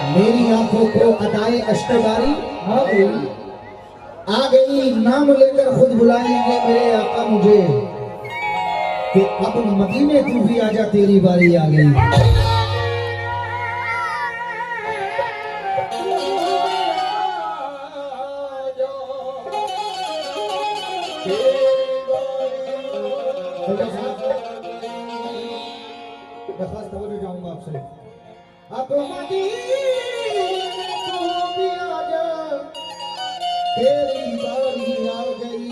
मेरी आंखों को अदाए अश्कबारी आ गई, नाम लेकर खुद बुलाएंगे मेरे आका मुझे कि अब मदीने तू भी आजा, तेरी बारी आ गई। जाऊंगा आपसे, अब मदीने तू भी आजा, तेरी बारी आ गई।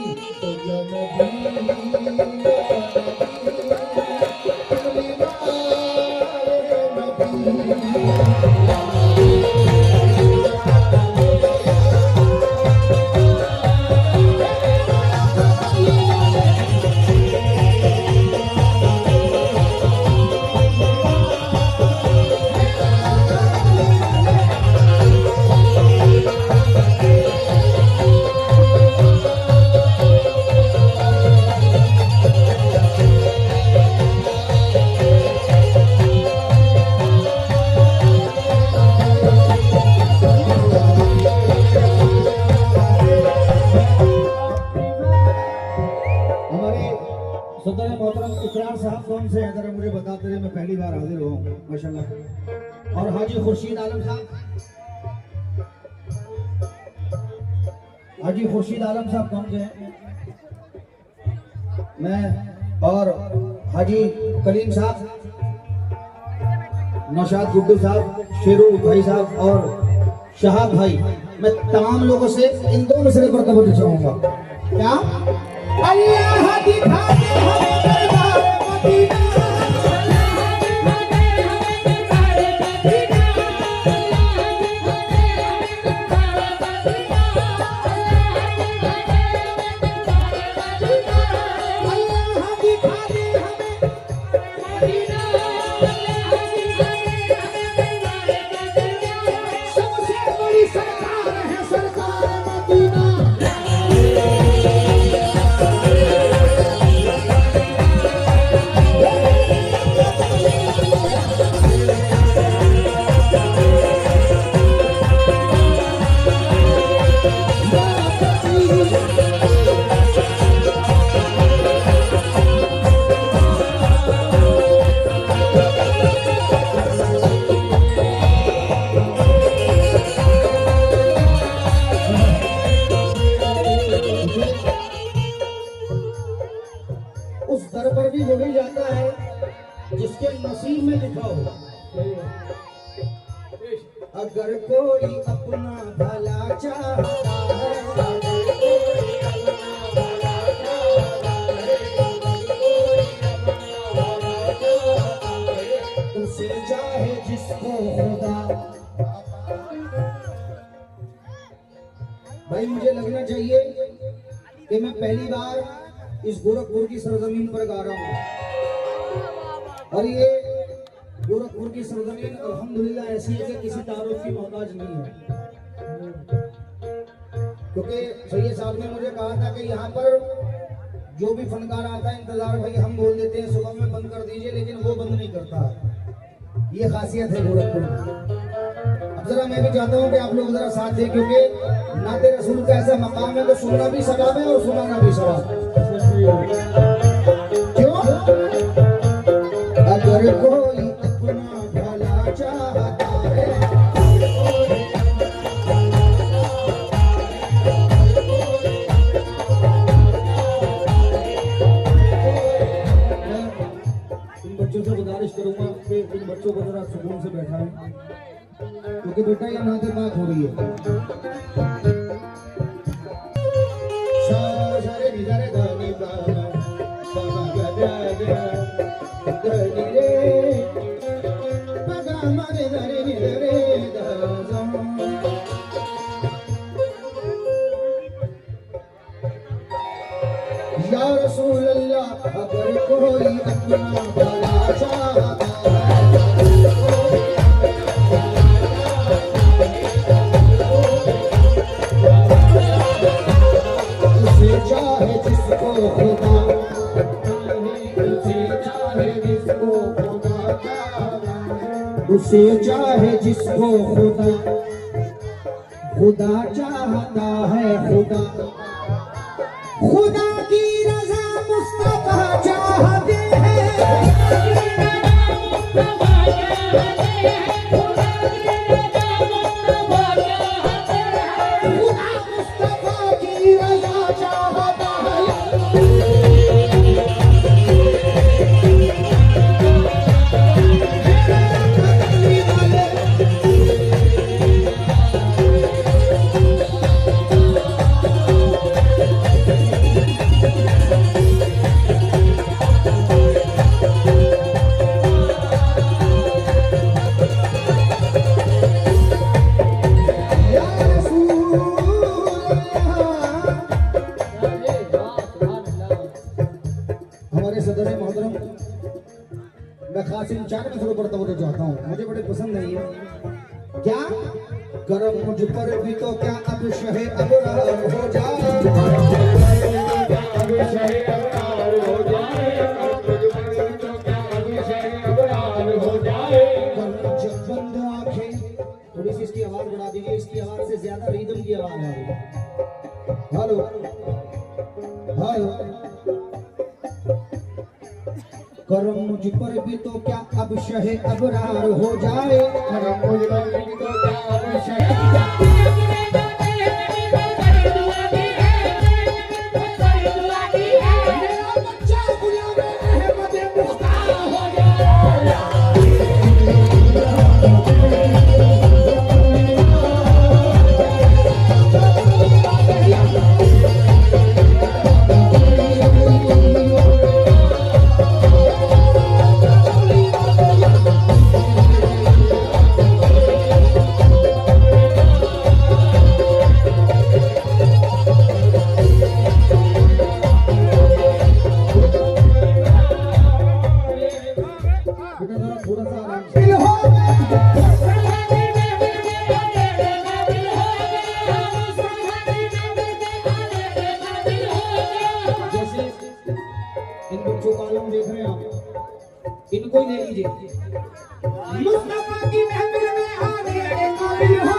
तो कौन से अगर मुझे बताते रहे, मैं पहली बार हाजिर हुआ माशाल्लाह। और हाजी खुर्शीद आलम साहब, हाजी खुर्शीद आलम साहब कौन से हैं? मैं और हाजी कलीम साहब, नौशाद गुड्डू साहब, शेरू भाई साहब और शहाब भाई, मैं तमाम लोगों से इन दो मसले पर तवज्जो चाहूंगा। क्या अल्लाह दिखा दे हमें दरबार मदीना, उस दर पर भी वही जाता है जिसके नसीब में लिखा हो। अगर कोई अपना भला चाहता है, उसे चाहे जिसको खुदा। भाई मुझे लगना चाहिए कि मैं पहली बार इस गोरखपुर की सरजमीन पर गा रहा हूँ, और ये गोरखपुर की सरजमीन अल्हम्दुलिल्लाह ऐसी है कि किसी तारुफ की मोहताज नहीं है। क्योंकि सैयद साहब ने मुझे कहा था कि यहाँ पर जो भी फनकार आता है, इंतजार भाई हम बोल देते हैं सुबह में बंद कर दीजिए, लेकिन वो बंद नहीं करता। ये खासियत है गोरखपुर की। अब जरा मैं भी चाहता हूँ कि आप लोग जरा साथ दें, क्योंकि नाते रसूल का ऐसा मकाम है तो सुनना भी सवाब है और सुनाना भी सवाब है। क्यों? अगर कोई अपना भला चाहता है, इन बच्चों से गुजारिश करूंगा कि इन बच्चों को जरा सुकून से बैठा है, क्योंकि बेटा ये नाते बात हो रही है। या रसूल अल्लाह, अगर कोई अपना भला चाहता से चाहे जिसको खुदा, खुदा चाहता है खुदा, खुदा की रज़ा मुस्तफा चाहते हैं, खुदा मुस्तफा की रज़ा चाहता है। हमारे सदर मोहतरम मैं खास इन चार में पर तवज्जो चाहता हूँ, मुझे बड़े पसंद है ये। क्या करम मुझ पर भी तो क्या अब शहे अबरार हो जाए, जब बंद आंखें, थोड़ी सी इसकी आवाज बढ़ा दीजिए, इसकी आवाज से ज्यादा रिदम की आवाज आ रही है। हेलो हेलो, करम मुझ पर भी तो क्या अब शहे अबरार हो जाए, करम मुझ पर भी तो क्या अब शहे मेरा बच्चा गुलाम अहमद मुख्तार हो जाए। थोड़ा सा आराम से जैसे इन बच्चों का आलम देख रहे हैं आप, इनको ही ले लीजिए। मुस्तफा की महफिल में आने के काबिल हो,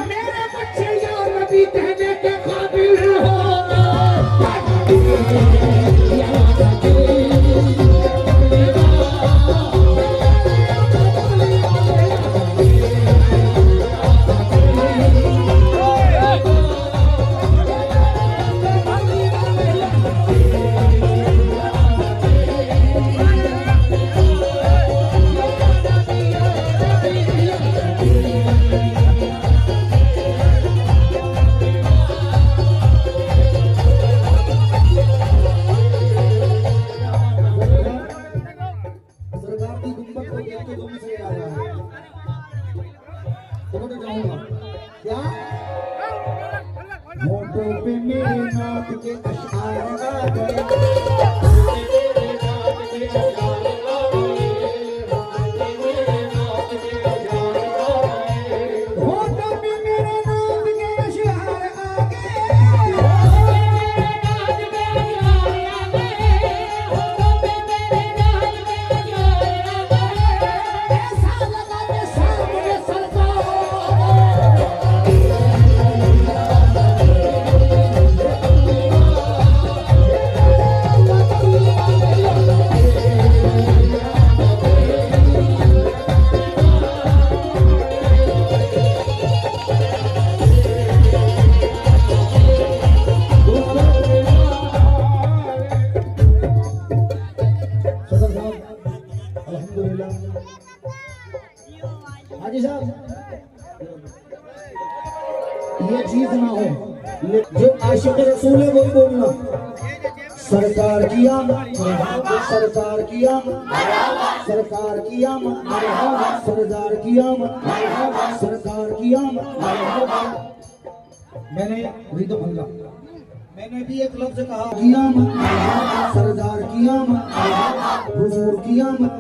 मेरे बच्चे या नबी कहने के काबिल हो। सरकार की गुंबद को देख के तुम से याद आ रहा है, तो मैं जाऊंगा क्या होठों पे मेरे नाथ के अशआर आ गए, होठों पे मेरे नाथ के अशआर आ गए, ऐसा लगा कि सामने सरकार सदर साहब अल्हम्दुलिल्लाह। हाजी साहब ये चीज ना हो, जो आशिक रसूल है वही बोलना। सरकार की आमद, सरकार की आमद, सरकार की आमद, सरदार की आमद, सरकार की आमद। मैंने रिदम भंगा, मैंने भी एक लफ्ज कहा, की आमद, सरदार की आमद, हुजूर की आमद।